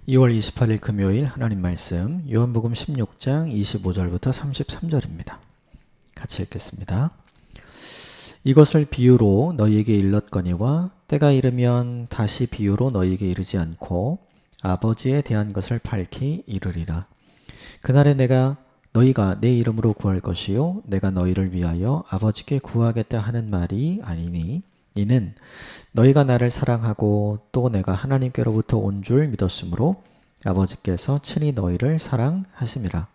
2월 28일 금요일 하나님 말씀 요한복음 16장 25절부터 33절입니다. 같이 읽겠습니다. 이것을 비유로 너희에게 일렀거니와 때가 이르면 다시 비유로 너희에게 이르지 않고 아버지에 대한 것을 밝히 이르리라. 그날에 너희가 내 이름으로 구할 것이요 내가 너희를 위하여 아버지께 구하겠다 하는 말이 아니니 이는 너희가 나를 사랑하고 또 내가 하나님께로부터 온 줄 믿었으므로 아버지께서 친히 너희를 사랑하심이라.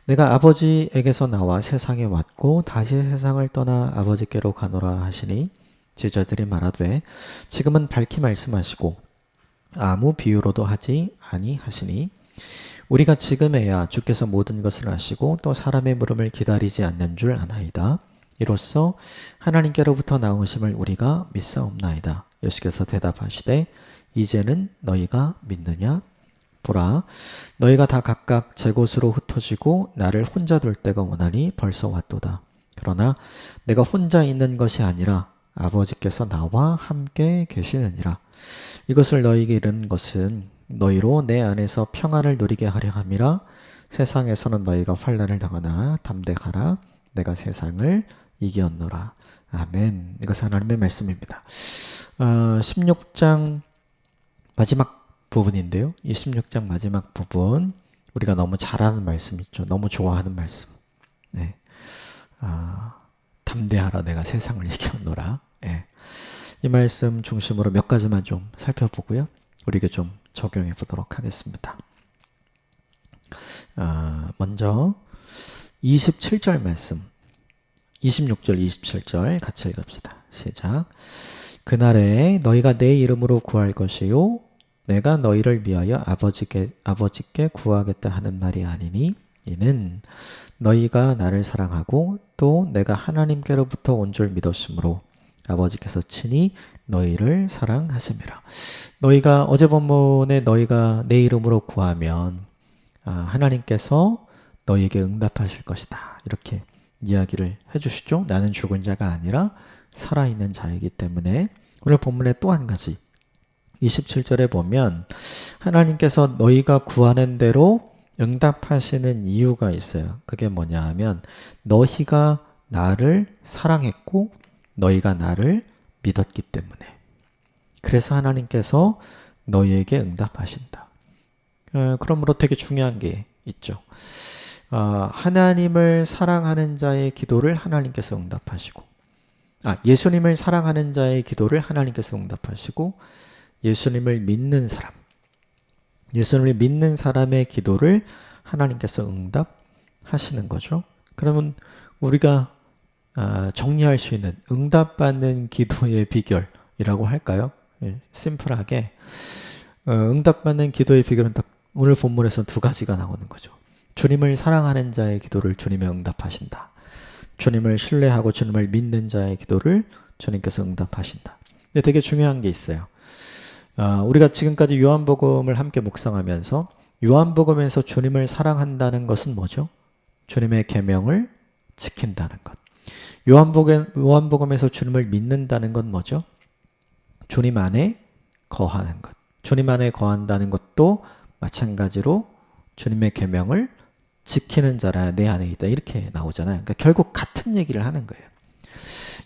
내가 아버지에게서 나와 세상에 왔고 다시 세상을 떠나 아버지께로 가노라 하시니 제자들이 말하되 지금은 밝히 말씀하시고 아무 비유로도 하지 아니하시니 우리가 지금에야 주께서 모든 것을 아시고 또 사람의 물음을 기다리지 않는 줄 아나이다. 이로써 하나님께로부터 나오심을 우리가 믿사옵나이다. 예수께서 대답하시되 이제는 너희가 믿느냐? 보라, 너희가 다 각각 제 곳으로 흩어지고 나를 혼자 둘 때가 오나니 벌써 왔도다. 그러나 내가 혼자 있는 것이 아니라 아버지께서 나와 함께 계시느니라. 이것을 너희에게 이르는 것은 너희로 내 안에서 평안을 누리게 하려 함이라. 세상에서는 너희가 환난을 당하나 담대하라. 내가 세상을 이겼노라. 아멘. 이것은 하나님의 말씀입니다. 16장 마지막 부분인데요. 이 16장 마지막 부분 우리가 너무 잘하는 말씀 있죠. 너무 좋아하는 말씀. 네. 담대하라. 내가 세상을 이겼노라. 네. 이 말씀 중심으로 몇 가지만 좀 살펴보고요. 우리에게 좀 적용해 보도록 하겠습니다. 먼저 27절 말씀 26절 27절 같이 읽읍시다. 시작. 그날에 너희가 내 이름으로 구할 것이요 내가 너희를 위하여 아버지께 구하겠다 하는 말이 아니니 이는 너희가 나를 사랑하고 또 내가 하나님께로부터 온 줄 믿었으므로 아버지께서 친히 너희를 사랑하심이라. 너희가 어제 본문에 너희가 내 이름으로 구하면 하나님께서 너희에게 응답하실 것이다. 이렇게 이야기를 해주시죠. 나는 죽은 자가 아니라 살아있는 자이기 때문에 오늘 본문에 또 한 가지 27절에 보면 하나님께서 너희가 구하는 대로 응답하시는 이유가 있어요. 그게 뭐냐 하면 너희가 나를 사랑했고 너희가 나를 믿었기 때문에 그래서 하나님께서 너희에게 응답하신다. 그러므로 되게 중요한 게 있죠. 하나님을 사랑하는 자의 기도를 하나님께서 응답하시고 예수님을 사랑하는 자의 기도를 하나님께서 응답하시고 예수님을 믿는 사람의 기도를 하나님께서 응답하시는 거죠. 그러면 우리가 정리할 수 있는 응답받는 기도의 비결이라고 할까요? 심플하게 응답받는 기도의 비결은 딱 오늘 본문에서 두 가지가 나오는 거죠. 주님을 사랑하는 자의 기도를 주님이 응답하신다. 주님을 신뢰하고 주님을 믿는 자의 기도를 주님께서 응답하신다. 근데 되게 중요한 게 있어요. 우리가 지금까지 요한복음을 함께 묵상하면서 요한복음에서 주님을 사랑한다는 것은 뭐죠? 주님의 계명을 지킨다는 것. 요한복음에서 주님을 믿는다는 건 뭐죠? 주님 안에 거하는 것. 주님 안에 거한다는 것도 마찬가지로 주님의 계명을 지키는 자라 내 안에 있다. 이렇게 나오잖아요. 그러니까 결국 같은 얘기를 하는 거예요.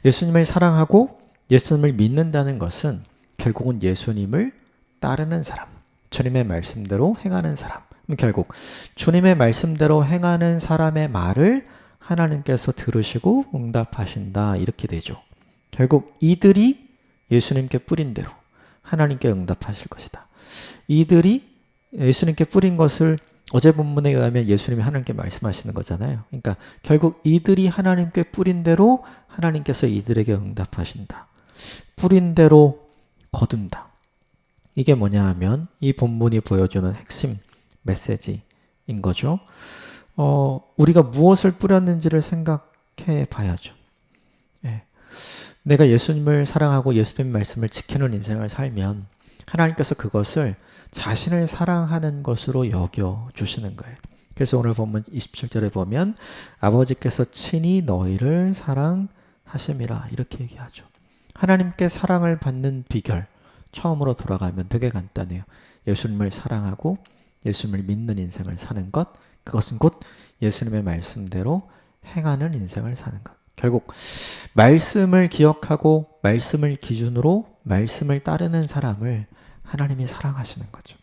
예수님을 사랑하고 예수님을 믿는다는 것은 결국은 예수님을 따르는 사람, 주님의 말씀대로 행하는 사람. 결국 주님의 말씀대로 행하는 사람의 말을 하나님께서 들으시고 응답하신다. 이렇게 되죠. 결국 이들이 예수님께 뿌린 대로 하나님께 응답하실 것이다. 이들이 예수님께 뿌린 것을 어제 본문에 의하면 예수님이 하나님께 말씀하시는 거잖아요. 그러니까 결국 이들이 하나님께 뿌린 대로 하나님께서 이들에게 응답하신다. 뿌린 대로 거둔다. 이게 뭐냐 하면 이 본문이 보여주는 핵심 메시지인 거죠. 우리가 무엇을 뿌렸는지를 생각해 봐야죠. 내가 예수님을 사랑하고 예수님의 말씀을 지키는 인생을 살면 하나님께서 그것을 자신을 사랑하는 것으로 여겨주시는 거예요. 그래서 오늘 본문 27절에 보면 아버지께서 친히 너희를 사랑하심이라 이렇게 얘기하죠. 하나님께 사랑을 받는 비결, 처음으로 돌아가면 되게 간단해요. 예수님을 사랑하고 예수님을 믿는 인생을 사는 것, 그것은 곧 예수님의 말씀대로 행하는 인생을 사는 것. 결국 말씀을 기억하고 말씀을 기준으로 말씀을 따르는 사람을 하나님이 사랑하시는 거죠.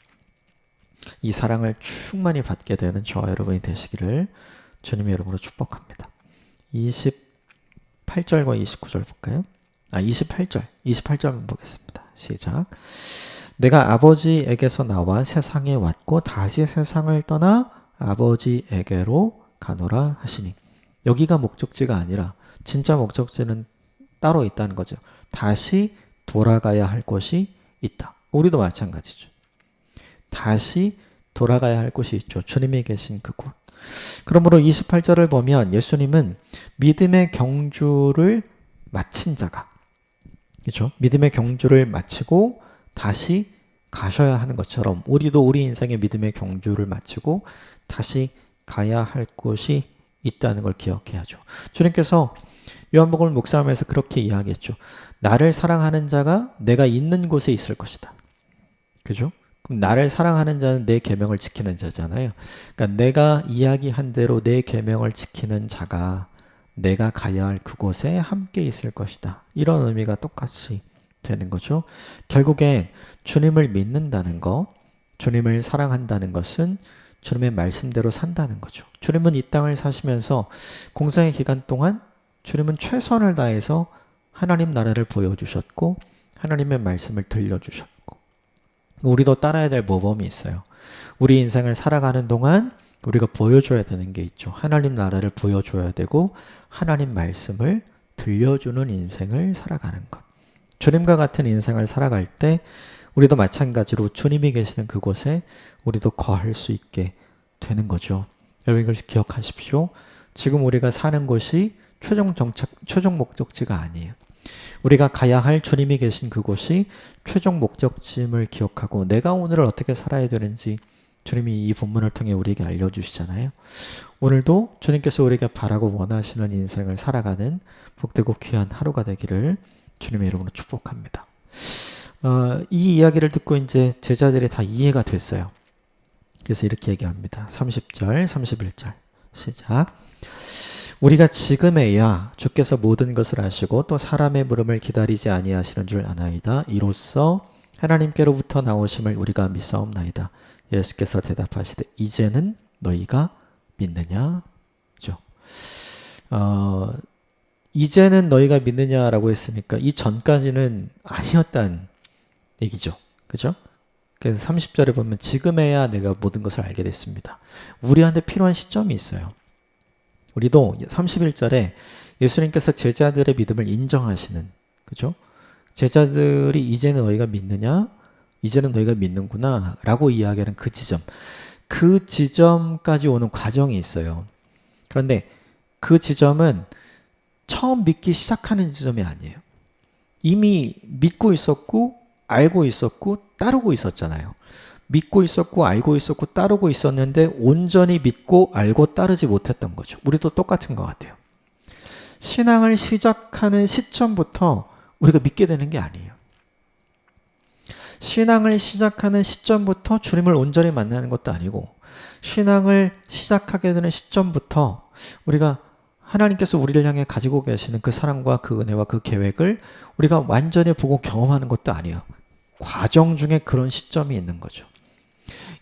이 사랑을 충만히 받게 되는 저와 여러분이 되시기를 주님의 이름으로 축복합니다. 28절과 29절 볼까요? 28절 보겠습니다. 시작. 내가 아버지에게서 나와 세상에 왔고 다시 세상을 떠나 아버지에게로 가노라 하시니. 여기가 목적지가 아니라 진짜 목적지는 따로 있다는 거죠. 다시 돌아가야 할 곳이 있다. 우리도 마찬가지죠. 다시 돌아가야 할 곳이 있죠. 주님이 계신 그곳. 그러므로 28절을 보면 예수님은 믿음의 경주를 마친 자가, 그렇죠? 믿음의 경주를 마치고 다시 가셔야 하는 것처럼 우리도 우리 인생의 믿음의 경주를 마치고 다시 가야 할 곳이 있다는 걸 기억해야죠. 주님께서 요한복음을 묵상하면서 그렇게 이야기했죠. 나를 사랑하는 자가 내가 있는 곳에 있을 것이다. 그죠? 그럼 나를 사랑하는 자는 내 계명을 지키는 자잖아요. 그러니까 내가 이야기한 대로 내 계명을 지키는 자가 내가 가야 할 그곳에 함께 있을 것이다. 이런 의미가 똑같이 되는 거죠. 결국에 주님을 믿는다는 거, 주님을 사랑한다는 것은 주님의 말씀대로 산다는 거죠. 주님은 이 땅을 사시면서 공생의 기간 동안 주님은 최선을 다해서 하나님 나라를 보여주셨고 하나님의 말씀을 들려주셨고, 우리도 따라야 될 모범이 있어요. 우리 인생을 살아가는 동안 우리가 보여줘야 되는 게 있죠. 하나님 나라를 보여줘야 되고 하나님 말씀을 들려주는 인생을 살아가는 것. 주님과 같은 인생을 살아갈 때 우리도 마찬가지로 주님이 계시는 그곳에 우리도 거할 수 있게 되는 거죠. 여러분 이걸 기억하십시오. 지금 우리가 사는 곳이 최종 목적지가 아니에요. 우리가 가야 할 주님이 계신 그곳이 최종 목적지임을 기억하고 내가 오늘을 어떻게 살아야 되는지 주님이 이 본문을 통해 우리에게 알려주시잖아요. 오늘도 주님께서 우리에게 바라고 원하시는 인생을 살아가는 복되고 귀한 하루가 되기를 주님의 이름으로 축복합니다. 이 이야기를 듣고 이제 제자들이 다 이해가 됐어요. 그래서 이렇게 얘기합니다. 30절, 31절 시작. 우리가 지금에야 주께서 모든 것을 아시고 또 사람의 물음을 기다리지 아니하시는 줄 아나이다. 이로써 하나님께로부터 나오심을 우리가 믿사옵나이다. 예수께서 대답하시되 이제는 너희가 믿느냐? 그죠? 이제는 너희가 믿느냐라고 했으니까 이 전까지는 아니었다는 얘기죠. 그죠? 그래서 30절에 보면 지금에야 내가 모든 것을 알게 됐습니다. 우리한테 필요한 시점이 있어요. 우리도 31절에 예수님께서 제자들의 믿음을 인정하시는, 그죠? 제자들이 이제는 너희가 믿느냐? 이제는 너희가 믿는구나 라고 이야기하는 그 지점까지 오는 과정이 있어요. 그런데 그 지점은 처음 믿기 시작하는 지점이 아니에요. 이미 믿고 있었고 알고 있었고 따르고 있었잖아요. 믿고 있었고 알고 있었고 따르고 있었는데 온전히 믿고 알고 따르지 못했던 거죠. 우리도 똑같은 것 같아요. 신앙을 시작하는 시점부터 우리가 믿게 되는 게 아니에요. 신앙을 시작하는 시점부터 주님을 온전히 만나는 것도 아니고, 신앙을 시작하게 되는 시점부터 우리가 하나님께서 우리를 향해 가지고 계시는 그 사랑과 그 은혜와 그 계획을 우리가 완전히 보고 경험하는 것도 아니에요. 과정 중에 그런 시점이 있는 거죠.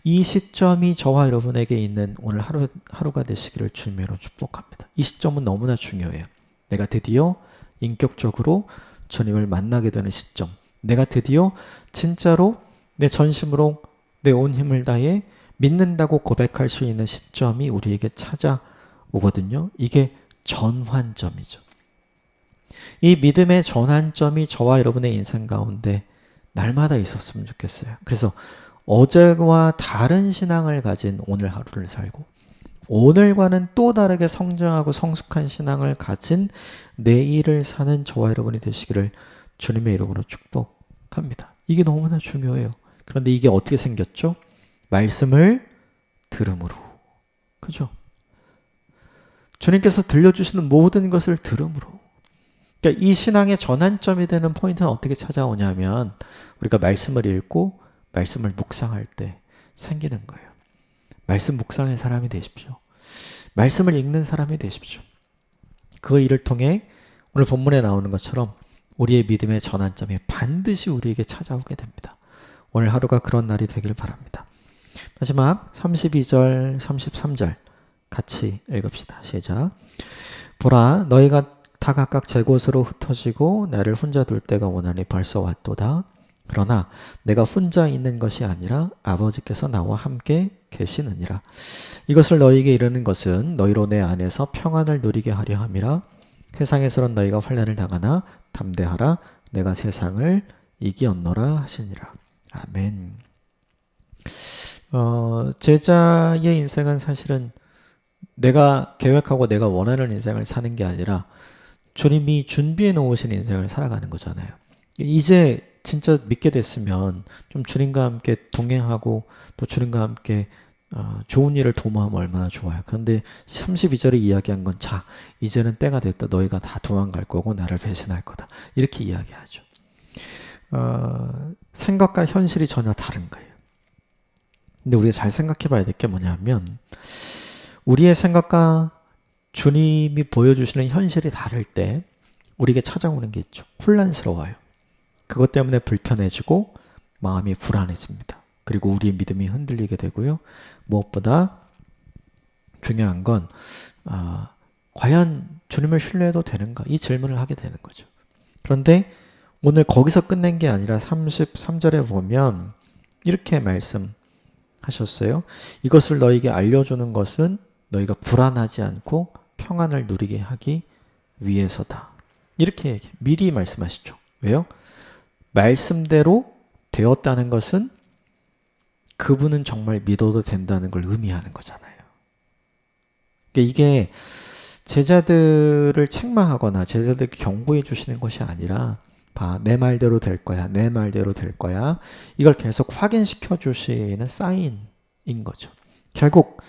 이 시점이 저와 여러분에게 있는 오늘 하루가 되시기를 주님으로 축복합니다. 이 시점은 너무나 중요해요. 내가 드디어 인격적으로 주님을 만나게 되는 시점, 내가 드디어 진짜로 내 전심으로 내 온 힘을 다해 믿는다고 고백할 수 있는 시점이 우리에게 찾아오거든요. 이게 전환점이죠. 이 믿음의 전환점이 저와 여러분의 인생 가운데 날마다 있었으면 좋겠어요. 그래서 어제와 다른 신앙을 가진 오늘 하루를 살고, 오늘과는 또 다르게 성장하고 성숙한 신앙을 가진 내일을 사는 저와 여러분이 되시기를 주님의 이름으로 축복합니다. 이게 너무나 중요해요. 그런데 이게 어떻게 생겼죠? 말씀을 들음으로. 그죠? 주님께서 들려주시는 모든 것을 들음으로. 그러니까 이 신앙의 전환점이 되는 포인트는 어떻게 찾아오냐면 우리가 말씀을 읽고 말씀을 묵상할 때 생기는 거예요. 말씀 묵상의 사람이 되십시오. 말씀을 읽는 사람이 되십시오. 그 일을 통해 오늘 본문에 나오는 것처럼 우리의 믿음의 전환점이 반드시 우리에게 찾아오게 됩니다. 오늘 하루가 그런 날이 되길 바랍니다. 마지막 32절, 33절 같이 읽읍시다. 시작. 보라, 너희가 다 각각 제 곳으로 흩어지고 나를 혼자 둘 때가 오나니 벌써 왔도다. 그러나 내가 혼자 있는 것이 아니라 아버지께서 나와 함께 계시느니라. 이것을 너희에게 이르는 것은 너희로 내 안에서 평안을 누리게 하려 함이라. 세상에서는 너희가 환난을 당하나 담대하라. 내가 세상을 이기었노라 하시니라. 아멘. 제자의 인생은 사실은 내가 계획하고 내가 원하는 인생을 사는 게 아니라 주님이 준비해 놓으신 인생을 살아가는 거잖아요. 이제 진짜 믿게 됐으면 좀 주님과 함께 동행하고 또 주님과 함께 좋은 일을 도모하면 얼마나 좋아요. 그런데 32절에 이야기한 건 자, 이제는 때가 됐다. 너희가 다 도망갈 거고 나를 배신할 거다. 이렇게 이야기하죠. 생각과 현실이 전혀 다른 거예요. 근데 우리가 잘 생각해 봐야 될 게 뭐냐면 우리의 생각과 주님이 보여주시는 현실이 다를 때 우리에게 찾아오는 게 있죠. 혼란스러워요. 그것 때문에 불편해지고 마음이 불안해집니다. 그리고 우리의 믿음이 흔들리게 되고요. 무엇보다 중요한 건 과연 주님을 신뢰해도 되는가? 이 질문을 하게 되는 거죠. 그런데 오늘 거기서 끝낸 게 아니라 33절에 보면 이렇게 말씀하셨어요. 이것을 너희에게 알려주는 것은 너희가 불안하지 않고 평안을 누리게 하기 위해서다. 이렇게 얘기해. 미리 말씀하시죠. 왜요? 말씀대로 되었다는 것은 그분은 정말 믿어도 된다는 걸 의미하는 거잖아요. 그러니까 이게 제자들을 책망하거나 제자들에게 경고해 주시는 것이 아니라 봐, 내 말대로 될 거야. 내 말대로 될 거야. 이걸 계속 확인시켜 주시는 사인인 거죠. 결국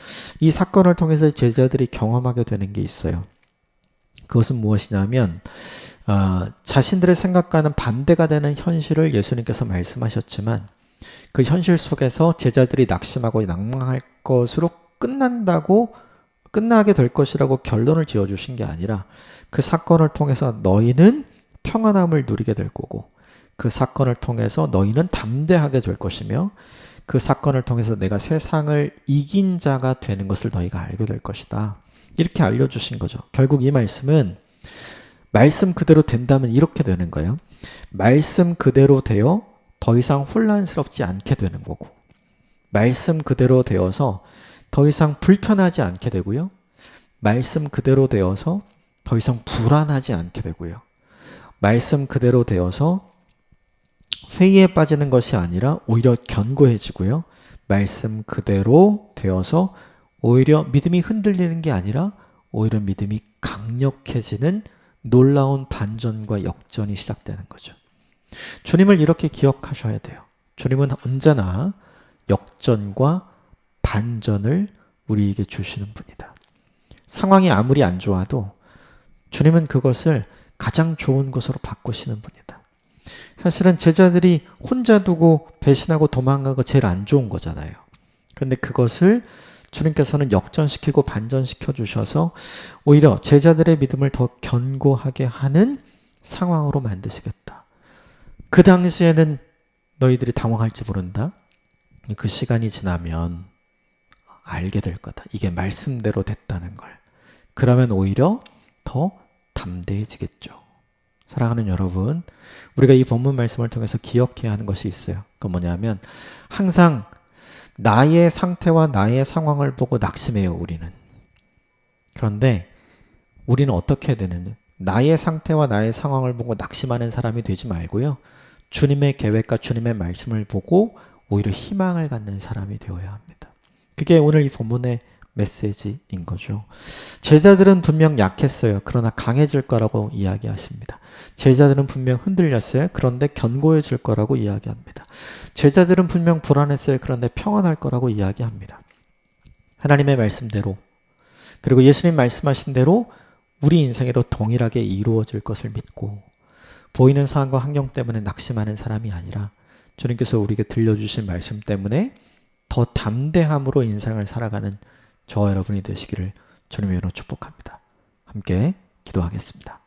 이 사건을 통해서 제자들이 경험하게 되는 게 있어요. 그것은 무엇이냐면 자신들의 생각과는 반대가 되는 현실을 예수님께서 말씀하셨지만 그 현실 속에서 제자들이 낙심하고 낭망할 것으로 끝나게 될 것이라고 결론을 지어주신 게 아니라 그 사건을 통해서 너희는 평안함을 누리게 될 거고 그 사건을 통해서 너희는 담대하게 될 것이며 그 사건을 통해서 내가 세상을 이긴 자가 되는 것을 너희가 알게 될 것이다. 이렇게 알려주신 거죠. 결국 이 말씀은 말씀 그대로 된다면 이렇게 되는 거예요. 말씀 그대로 되어 더 이상 혼란스럽지 않게 되는 거고 말씀 그대로 되어서 더 이상 불편하지 않게 되고요. 말씀 그대로 되어서 더 이상 불안하지 않게 되고요. 말씀 그대로 되어서 회의에 빠지는 것이 아니라 오히려 견고해지고요. 말씀 그대로 되어서 오히려 믿음이 흔들리는 게 아니라 오히려 믿음이 강력해지는 놀라운 반전과 역전이 시작되는 거죠. 주님을 이렇게 기억하셔야 돼요. 주님은 언제나 역전과 반전을 우리에게 주시는 분이다. 상황이 아무리 안 좋아도 주님은 그것을 가장 좋은 것으로 바꾸시는 분이다. 사실은 제자들이 혼자 두고 배신하고 도망간 거 제일 안 좋은 거잖아요. 그런데 그것을 주님께서는 역전시키고 반전시켜 주셔서 오히려 제자들의 믿음을 더 견고하게 하는 상황으로 만드시겠다. 그 당시에는 너희들이 당황할지 모른다. 그 시간이 지나면 알게 될 거다. 이게 말씀대로 됐다는 걸. 그러면 오히려 더 담대해지겠죠. 사랑하는 여러분, 우리가 이 본문 말씀을 통해서 기억해야 하는 것이 있어요. 그건 뭐냐면 항상 나의 상태와 나의 상황을 보고 낙심해요, 우리는. 그런데 우리는 어떻게 해야 되느냐? 나의 상태와 나의 상황을 보고 낙심하는 사람이 되지 말고요. 주님의 계획과 주님의 말씀을 보고 오히려 희망을 갖는 사람이 되어야 합니다. 그게 오늘 이 본문의 메시지인 거죠. 제자들은 분명 약했어요. 그러나 강해질 거라고 이야기하십니다. 제자들은 분명 흔들렸어요. 그런데 견고해질 거라고 이야기합니다. 제자들은 분명 불안했어요. 그런데 평안할 거라고 이야기합니다. 하나님의 말씀대로 그리고 예수님 말씀하신 대로 우리 인생에도 동일하게 이루어질 것을 믿고 보이는 상황과 환경 때문에 낙심하는 사람이 아니라 주님께서 우리에게 들려주신 말씀 때문에 더 담대함으로 인생을 살아가는 저와 여러분이 되시기를 주님의 이름으로 축복합니다. 함께 기도하겠습니다.